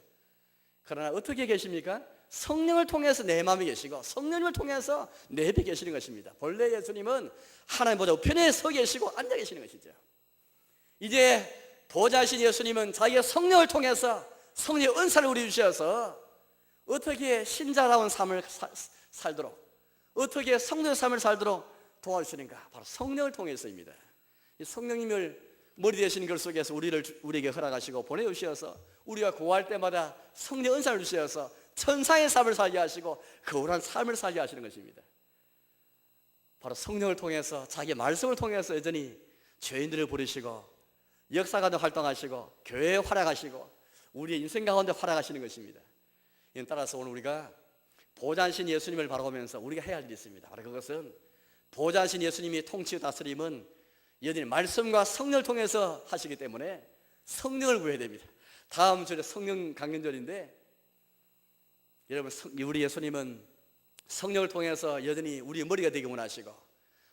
그러나 어떻게 계십니까? 성령을 통해서 내 마음에 계시고 성령을 통해서 내 옆에 계시는 것입니다. 본래 예수님은 하나님 보좌 우편에 서 계시고 앉아 계시는 것이죠. 이제 보좌하신 예수님은 자기의 성령을 통해서 성령의 은사를 우리 주셔서 어떻게 신자다운 삶을 살도록, 어떻게 성령의 삶을 살도록 도와주시는가? 바로 성령을 통해서입니다. 이 성령님을 머리 되시는 것 속에서 우리에게 허락하시고 보내주셔서 우리가 구할 때마다 성령 은사를 주셔서 천상의 삶을 살게 하시고 거울한 삶을 살게 하시는 것입니다. 바로 성령을 통해서 자기의 말씀을 통해서 여전히 죄인들을 부르시고 역사 가운데 활동하시고 교회에 활약하시고 우리의 인생 가운데 활약하시는 것입니다. 이에 따라서 오늘 우리가 보좌하신 예수님을 바라보면서 우리가 해야 할 일이 있습니다. 바로 그것은 보좌하신 예수님이 통치와 다스림은 여전히 말씀과 성령을 통해서 하시기 때문에 성령을 구해야 됩니다. 다음 주에 성령 강연절인데 여러분, 우리 예수님은 성령을 통해서 여전히 우리의 머리가 되기 원하시고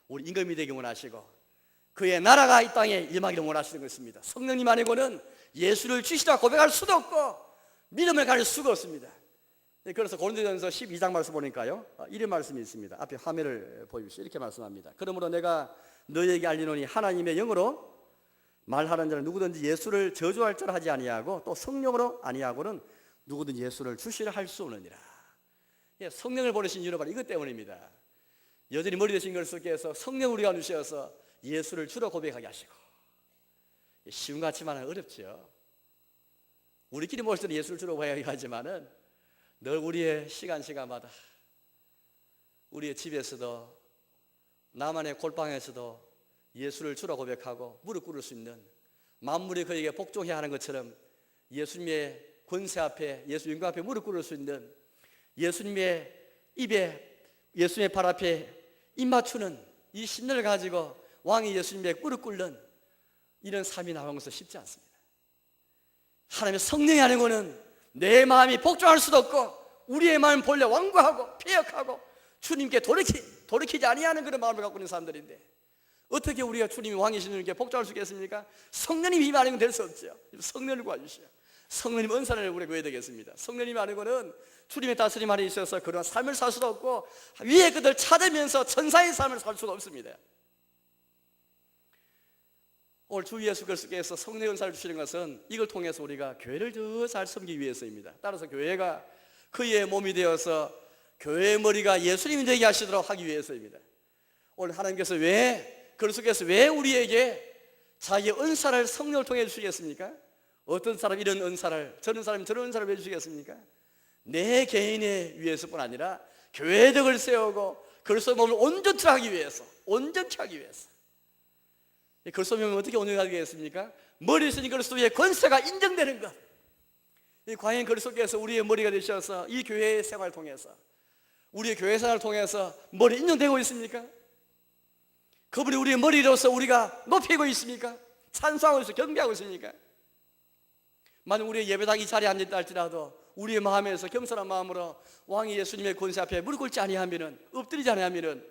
우리 임금이 되기 원하시고 그의 나라가 이 땅에 임하기를 원하시는 것입니다. 성령님 아니고는 예수를 주시라 고백할 수도 없고 믿음을 가질 수가 없습니다. 그래서 고린도전서 12장 말씀 보니까요, 이런 말씀이 있습니다. 앞에 화면을 보여주시죠. 이렇게 말씀합니다. 그러므로 내가 너희에게 알리노니 하나님의 영으로 말하는 자는 누구든지 예수를 저주할 줄 하지 아니하고 또 성령으로 아니하고는 누구든지 예수를 주시라 할 수 없느니라. 성령을 보내신 이유는 바로 이것 때문입니다. 여전히 머리 되신 그리스도께서 성령 우리가 주셔서 예수를 주로 고백하게 하시고, 쉬운 것 같지만 어렵죠. 우리끼리 모일 때는 예수를 주로 고백하지만은 늘 우리의 시간마다 우리의 집에서도 나만의 골방에서도 예수를 주로 고백하고 무릎 꿇을 수 있는, 만물이 그에게 복종해야 하는 것처럼 예수님의 권세 앞에, 예수 영광 앞에 무릎 꿇을 수 있는, 예수님의 입에, 예수님의 발 앞에 입 맞추는 이 신뢰를 가지고 왕이 예수님의 무릎 꿇는 이런 삶이 나오는 것은 쉽지 않습니다. 하나님의 성령이 아닌 거는 내 마음이 복종할 수도 없고 우리의 마음 본래 완고하고 폐역하고 주님께 돌이키지 아니하는 그런 마음을 갖고 있는 사람들인데 어떻게 우리가 주님이 왕이신 분께 복종할 수 있겠습니까? 성령님이 힘 아니면 될 수 없죠. 성령을 구하주시오. 성령님 은사를 우리가 구해야 되겠습니다. 성령님이 아니고는 주님의 다스림 안에 있어서 그런 삶을 살 수도 없고 위에 그들 찾으면서 천사의 삶을 살 수도 없습니다. 오늘 주 예수 그리스도께서 성령의 은사를 주시는 것은 이걸 통해서 우리가 교회를 더 잘 섬기기 위해서입니다. 따라서 교회가 그의 몸이 되어서 교회의 머리가 예수님이 되게 하시도록 하기 위해서입니다. 오늘 하나님께서 그리스도께서 왜 우리에게 자기의 은사를 성령을 통해 주시겠습니까? 어떤 사람 이런 은사를, 저런 사람이 저런 은사를 왜 주시겠습니까? 내 개인에 위해서뿐 아니라 교회덕을 세우고 그리스도의 몸을 온전히 하기 위해서, 온전히 하기 위해서. 그리스도의 몸을 어떻게 온전히 하게 되겠습니까? 머리 있으니 그리스도의 권세가 인정되는 것. 과연 그리스도께서 우리의 머리가 되셔서 이 교회의 생활을 통해서, 우리의 교회 생활을 통해서 머리 인정되고 있습니까? 그분이 우리의 머리로서 우리가 높이고 있습니까? 찬송하고 있습니까? 경배하고 있습니까? 만약 우리의 예배당 이 자리에 앉았다 할지라도 우리의 마음에서 겸손한 마음으로 왕이 예수님의 권세 앞에 무릎 꿇지 아니하면은, 엎드리지 아니하면은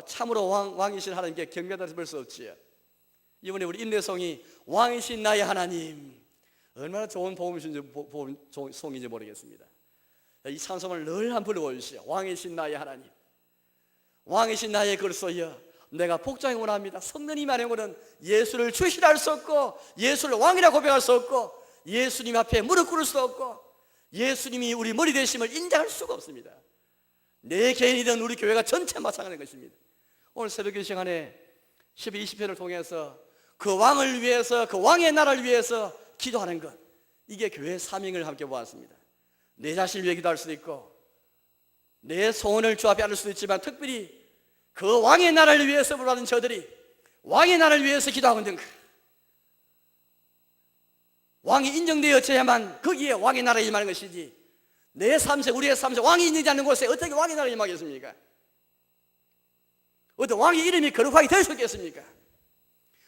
참으로 왕이신 하나님께 경배하다 볼 수 없지요. 이번에 우리 임내송이 왕이신 나의 하나님, 얼마나 좋은 송인지 모르겠습니다. 이 찬송을 늘 한 불러보시오. 왕이신 나의 하나님, 왕이신 나의 그리스도여, 내가 복종하기 원합니다. 성령님 아니고는 예수를 주시라 할 수 없고 예수를 왕이라 고백할 수 없고 예수님 앞에 무릎 꿇을 수 없고 예수님이 우리 머리 되심을 인정할 수가 없습니다. 내 개인이든 우리 교회가 전체 마찬가지인 것입니다. 오늘 새벽의 시간에 12, 20편을 통해서 그 왕을 위해서, 그 왕의 나라를 위해서 기도하는 것, 이게 교회의 사명을 함께 보았습니다. 내 자신을 위해 기도할 수도 있고 내 소원을 주 앞에 안을 수도 있지만 특별히 그 왕의 나라를 위해서 부르는 저들이 왕의 나라를 위해서 기도하고 있는 것, 왕이 인정되어져야만 거기에 왕의 나라가 임하는 것이지 내 삶에, 우리의 삶에 왕이 있지 않는 곳에 어떻게 왕의 나라가 임하겠습니까? 어떤 왕의 이름이 거룩하게 될 수 있겠습니까?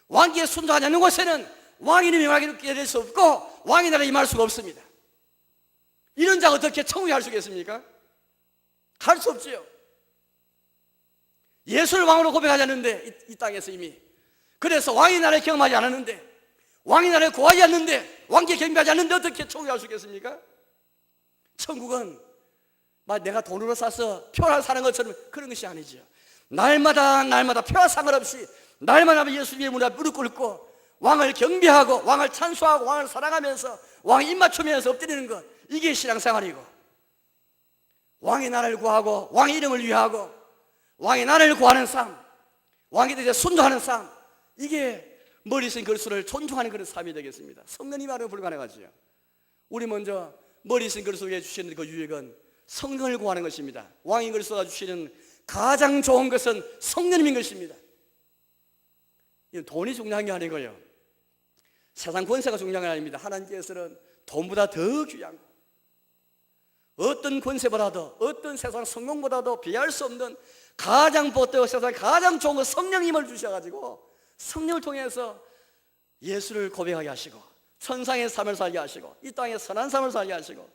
왕기에 순종하지 않는 곳에는 왕의 이름이 임하게 될 수 없고 왕의 나라에 임할 수가 없습니다. 이런 자가 어떻게 천국에 갈 수 있겠습니까? 갈 수 없지요. 예수를 왕으로 고백하지 않는데 이 땅에서 이미, 그래서 왕의 나라에 경험하지 않았는데, 왕의 나라에 구하지 않는데, 왕께 경배하지 않는데 어떻게 천국에 갈 수 있겠습니까? 천국은 내가 돈으로 사서 표를 사는 것처럼 그런 것이 아니죠. 날마다 표와 상관없이 날마다 예수님의 문 앞에 무릎 꿇고 왕을 경배하고 왕을 찬송하고 왕을 사랑하면서 왕의 입 맞추면서 엎드리는 것, 이게 신앙생활이고, 왕의 나라를 구하고 왕의 이름을 위하고 왕의 나라를 구하는 삶, 왕에 대해 순종하는 삶, 이게 머리 쓴 그리스도를 존중하는 그런 삶이 되겠습니다. 성령님 아니면 불가능하지요. 우리 먼저 머리 쓴 그리스도에 주시는 그 유익은 성령을 구하는 것입니다. 왕인 그리스도가 주시는 가장 좋은 것은 성령님인 것입니다. 돈이 중요한 게 아니고요, 세상 권세가 중요한 게 아닙니다. 하나님께서는 돈보다 더 귀한 거, 어떤 권세보다도, 어떤 세상 성공보다도 비할 수 없는 가장 복되고 세상에 가장 좋은 거 성령님을 주셔가지고 성령을 통해서 예수를 고백하게 하시고 천상의 삶을 살게 하시고 이 땅에 선한 삶을 살게 하시고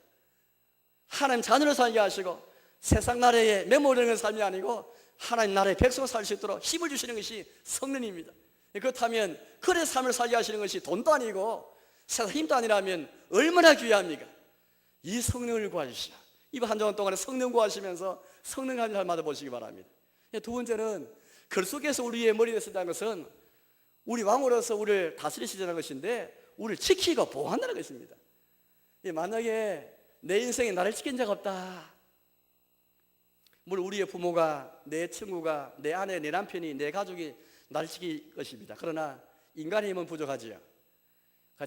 하나님 자녀를 살게 하시고 세상 나라에 매몰되는 삶이 아니고 하나님 나라의 백성을 살 수 있도록 힘을 주시는 것이 성령입니다. 그렇다면 그런 삶을 살게 하시는 것이 돈도 아니고 세상 힘도 아니라면 얼마나 귀합니까? 이 성령을 구하십시오. 이번 한 주간 동안에 성령 구하시면서 성령 한 잘 받아보시기 바랍니다. 두 번째는 글 속에서 우리의 머리에 쓴다는 것은 우리 왕으로서 우리를 다스리시자는 것인데 우리를 지키고 보호한다는 것입니다. 만약에 내 인생에 나를 지킨 자가 없다, 물론 우리의 부모가, 내 친구가, 내 아내, 내 남편이, 내 가족이 나를 지킬 것입니다. 그러나 인간의 힘은 부족하지요.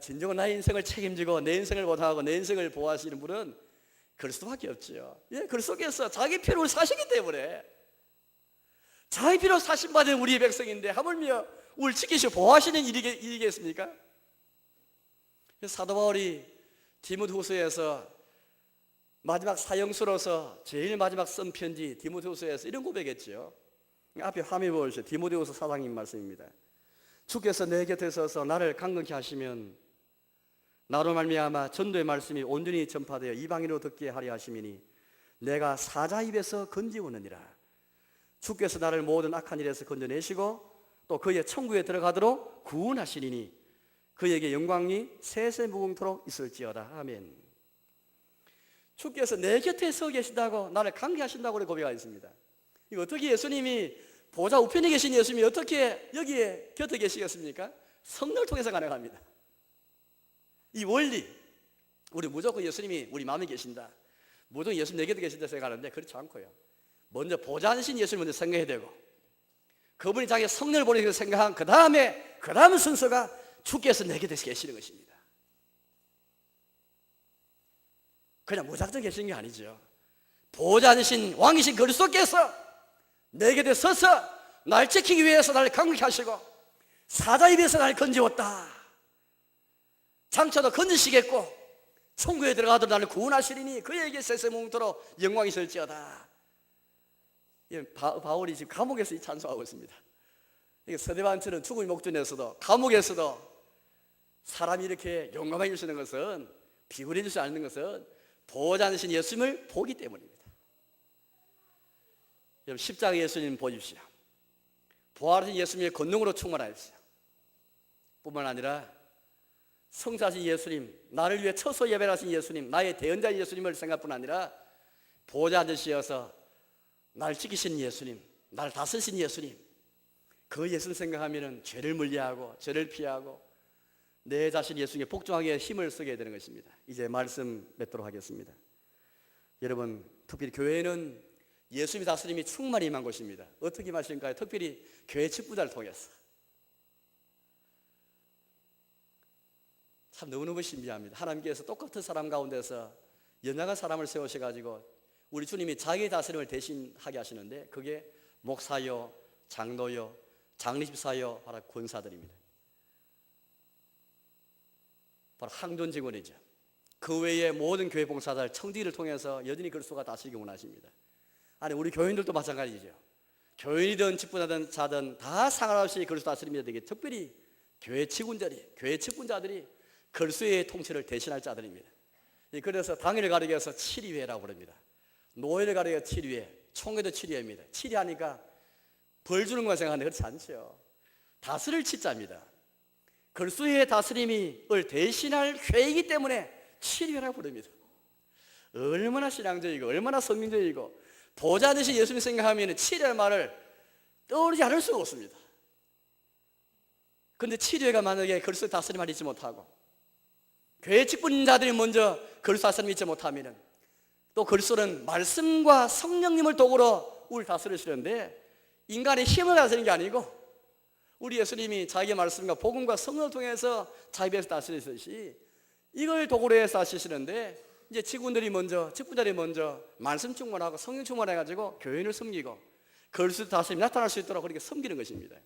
진정한 나의 인생을 책임지고 내 인생을 보장하고 내 인생을 보호하시는 분은 그리스도밖에 없지요. 글 속에서 자기 피로 사시기 때문에, 자기 피로 사신받은 우리의 백성인데 하물며 우리를 지키시고 보호하시는 일이겠습니까? 사도 바울이 디모데후서에서 마지막 사형수로서 제일 마지막 쓴 편지 디모데후서에서 이런 고백했죠. 앞에 화면에 보시죠. 디모데후서 4장님 말씀입니다. 주께서 내 곁에 서서 나를 강건케 하시면 나로 말미암아 전도의 말씀이 온전히 전파되어 이방인으로 듣게 하려 하심이니 내가 사자 입에서 건지우느니라. 주께서 나를 모든 악한 일에서 건져내시고 또 그의 천국에 들어가도록 구원하시리니 그에게 영광이 세세 무궁토록 있을지어다. 아멘. 주께서 내 곁에 서 계신다고, 나를 강개하신다고 고백하였습니다. 이거 어떻게 예수님이 보좌 우편에 계신 예수님이 어떻게 여기에 곁에 계시겠습니까? 성령을 통해서 가능합니다. 이 원리, 우리 무조건 예수님이 우리 마음에 계신다, 무조건 예수님 내 곁에 계신다 생각하는데 그렇지 않고요. 먼저 보좌 앉으신 예수님 먼저 생각해야 되고, 그분이 자기 성령을 보내서 생각한 그 다음 순서가 주께서 내 곁에 계시는 것입니다. 그냥 무작정 계신 게 아니죠. 보좌 앉으신 왕이신 그리스도께서 내 곁에 서서 날 지키기 위해서 나를 강력히 하시고 사자 입에서 나를 건지웠다. 장차도 건지시겠고 천국에 들어가도록 나를 구원하시리니 그에게 세세무궁토록 영광이 있을지어다. 바울이 지금 감옥에서 찬송하고 있습니다. 서대반처럼 죽음의 목전에서도 감옥에서도 사람이 이렇게 용감하게 주시는 것은, 비굴해 주지 않는 것은 보호자 되신 예수님을 보기 때문입니다. 여러분, 십자가 예수님 보십시오. 부활하신 예수님의 권능으로 충만하십시오. 뿐만 아니라 성사하신 예수님, 나를 위해 처소 예배하신 예수님, 나의 대언자 예수님을 생각뿐 아니라 보호자 앉으시어서 날 지키신 예수님, 나를 다스리신 예수님, 그 예수님 생각하면 죄를 멀리하고 죄를 피하고 내 자신 예수님께 복종하기에 힘을 쓰게 되는 것입니다. 이제 말씀 맺도록 하겠습니다. 여러분, 특별히 교회는 예수님의 다스림이 충만히 임한 곳입니다. 어떻게 임하신가요? 특별히 교회 직분자를 통해서. 참 너무너무 신비합니다. 하나님께서 똑같은 사람 가운데서 연약한 사람을 세우셔가지고 우리 주님이 자기의 다스림을 대신하게 하시는데, 그게 목사요, 장로요, 장립사요, 바로 권사들입니다. 바로 항존 직원이죠. 그 외에 모든 교회 봉사자들, 청지기를 통해서 여전히 그리스도가 다스리기 원하십니다. 아니, 우리 교인들도 마찬가지죠. 교인이든 직분자든 자든 다 상관없이 그리스도 다스림이 되게, 특별히 교회 직분자들이 그리스도의 통치를 대신할 자들입니다. 그래서 당일을 가리게 해서 7위회라고 부릅니다. 노예를 가리게 해서 7위회, 총회도 7위회입니다. 7위하니까 벌 주는 거 생각하는데 그렇지 않죠. 다스릴 치자입니다. 그리스도의 다스림을 대신할 회이기 때문에 7위회라고 부릅니다. 얼마나 신앙적이고 얼마나 성경적이고 보좌 되신 예수님 생각하면 7위의 말을 떠오르지 않을 수가 없습니다. 그런데 7위회가 만약에 그리스도의 다스림을 잊지 못하고 교회 직분자들이 먼저 그리스도 다스림을 잊지 못하면, 또 그리스도는 말씀과 성령님을 도구로 우리를 다스리시는데 인간의 힘을 다스리는 게 아니고 우리 예수님이 자기의 말씀과 복음과 성령을 통해서 자기 배에서 다스리듯이 이걸 도구로 해서 하시는데, 이제 직분자들이 먼저 말씀 충만하고 성령 충만해가지고 교인을 섬기고 그리스도 다스림이 나타날 수 있도록 그렇게 섬기는 것입니다.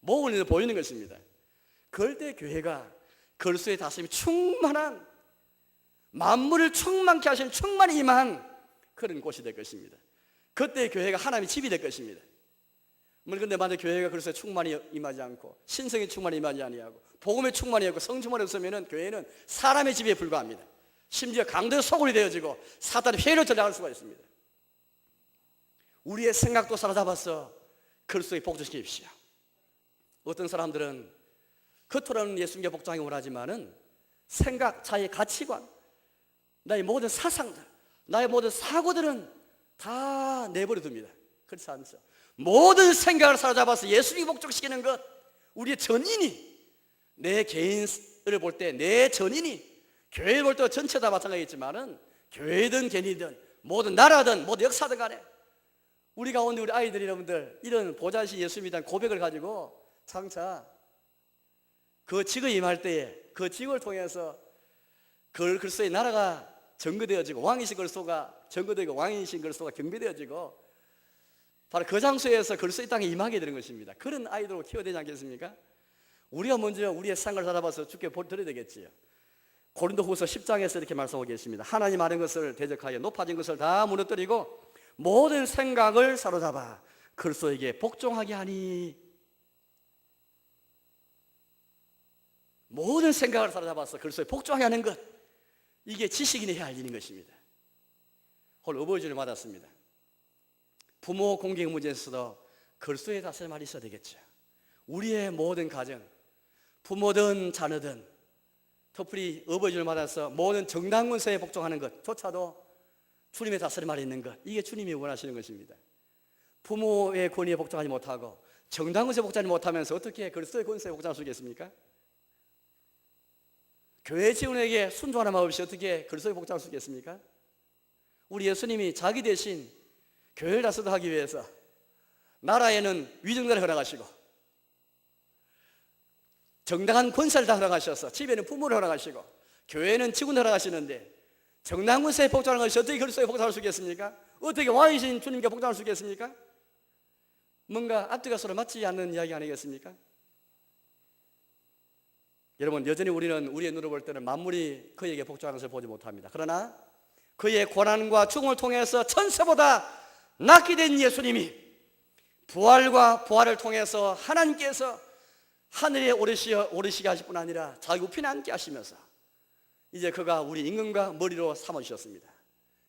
목을 보이는 것입니다. 그럴 때 교회가 그리스도의 다스림이 충만한, 만물을 충만케 하시는 충만히 임한 그런 곳이 될 것입니다. 그때 교회가 하나님의 집이 될 것입니다. 그런데 만약 교회가 그리스도에 충만히 임하지 않고 신성에 충만히 임하지 아니하고 복음에 충만히 없고 성 충만이 없으면 교회는 사람의 집에 불과합니다. 심지어 강도 소굴이 되어지고 사탄의 회의를 전략할 수가 있습니다. 우리의 생각도 사로잡아서 그리스도에 복종시키십시오. 어떤 사람들은 겉으로는 예수님께 복종하기 원하지만은 생각, 자의 가치관, 나의 모든 사상들, 나의 모든 사고들은 다 내버려 둡니다. 그렇지 않죠? 모든 생각을 사로잡아서 예수님께 복종시키는 것, 우리의 전인이, 내 개인을 볼 때 내 전인이, 교회를 볼 때 전체 다 마찬가지겠지만은 교회든 개인이든 모든 나라든 모든 역사든 간에 우리 가운데 우리 아이들 여러분들 이런 보좌신 예수님에 대한 고백을 가지고 장차 그 직을 임할 때에 그 직을 통해서 그리스도의 나라가 전거되어지고 왕이신 그리스도가 전거되고 왕이신 그리스도가 경배되어지고 바로 그 장소에서 그리스도의 땅에 임하게 되는 것입니다. 그런 아이들을 키워야 되지 않겠습니까? 우리가 먼저 우리의 삶을 살아봐서 주께 드려야 되겠지요. 고린도후서 10장에서 이렇게 말씀하고 계십니다. 하나님 아는 것을 대적하여 높아진 것을 다 무너뜨리고 모든 생각을 사로잡아 그리스도에게 복종하게 하니. 모든 생각을 사로잡아서 그리스도에 복종하게 하는 것, 이게 지식인이 해야 할 일인 것입니다. 오늘 어버이주를 맞았습니다. 부모 공경 문제에서도 그리스도의 다스릴 말이 있어야 되겠죠. 우리의 모든 가정, 부모든 자녀든 특별히 어버이주를 맞아서 모든 정당 권세에 복종하는 것조차도 주님의 다스릴 말이 있는 것, 이게 주님이 원하시는 것입니다. 부모의 권위에 복종하지 못하고 정당 권세에 복종하지 못하면서 어떻게 그리스도의 권세에 복종할 수 있겠습니까? 교회 직원에게 순종하는 마음 없이 어떻게 그리스도에 복종할 수 있겠습니까? 우리 예수님이 자기 대신 교회를 다스리기 위해서 나라에는 위정자를 허락하시고 정당한 권세를 다 허락하셔서 집에는 부모를 허락하시고 교회는 직원을 허락하시는데 정당한 권세에 복종하는 것이 어떻게 그리스도에 복종할 수 있겠습니까? 어떻게 왕이신 주님께 복종할 수 있겠습니까? 뭔가 앞뒤가 서로 맞지 않는 이야기 아니겠습니까? 여러분, 여전히 우리는 우리의 눈으로 볼 때는 만물이 그에게 복종하는 것을 보지 못합니다. 그러나 그의 고난과 죽음을 통해서 천사보다 낫게 된 예수님이 부활과 부활을 통해서 하나님께서 하늘에 오르시게 하실 뿐 아니라 자기 우편에 앉게 하시면서 이제 그가 우리 임금과 머리로 삼아주셨습니다.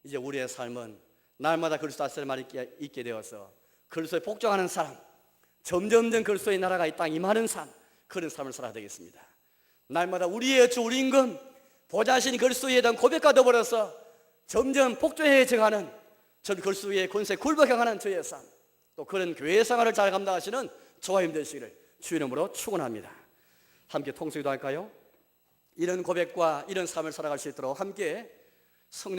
이제 우리의 삶은 날마다 그리스도 다스릴 말이 있게 되어서 그리스도에 복종하는 사람, 점점점 그리스도의 나라가 이 땅에 임하는 삶, 그런 삶을 살아야 되겠습니다. 날마다 우리의 주 우리 임금 보좌하신 그리스도에 대한 고백과 더불어서 점점 복종해져가는 전 그리스도의 권세에 굴복해가는 저의 삶, 또 그런 교회 생활을 잘 감당하시는 저와 힘되시기를 주의 이름으로 축원합니다. 함께 통성기도 할까요? 이런 고백과 이런 삶을 살아갈 수 있도록 함께 성령